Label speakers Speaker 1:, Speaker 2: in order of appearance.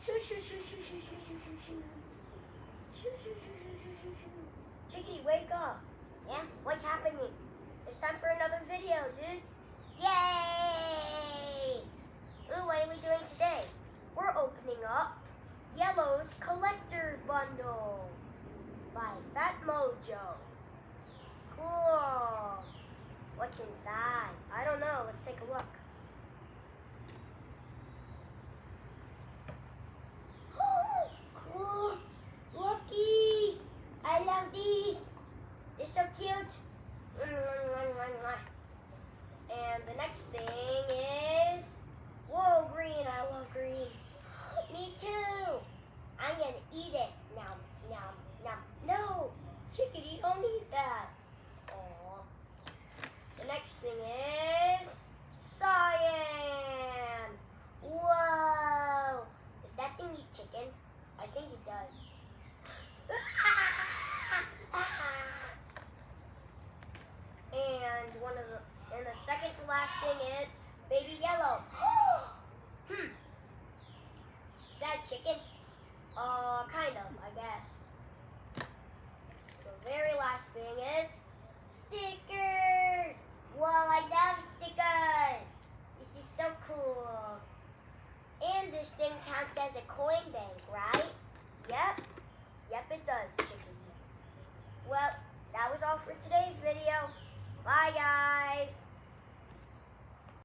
Speaker 1: Shoo, shoo, shoo, shoo, shoo, shoo, shoo, shoo, shoo. Shoo, shoo, shoo, shoo, shoo, shoo, shoo. Chickadee, wake up.
Speaker 2: Yeah, what's happening?
Speaker 1: It's time for another video, dude.
Speaker 2: Yay! Ooh, what are we doing today?
Speaker 1: We're opening up Yellow's Collector Bundle by Fat Mojo.
Speaker 2: Cool.
Speaker 1: What's inside? I don't know. Let's take a look.
Speaker 2: Cool. Lucky. I love these.
Speaker 1: They're so cute. And the next thing is, whoa, green. I love green.
Speaker 2: Me too. I'm gonna eat it. Nom, nom, nom.
Speaker 1: No, Chickadee, don't eat that. Aww. The next thing is cyan.
Speaker 2: Whoa. Does that thing eat chickens?
Speaker 1: I think it does. And the second to last thing is baby yellow.
Speaker 2: Is that chicken?
Speaker 1: Kind of, I guess. The very last thing is stickers.
Speaker 2: Whoa, I love stickers. This is so cool. And this thing counts as a coin bank, right?
Speaker 1: Yep, it does, Chickadee. Well, that was all for today's video. Bye, guys.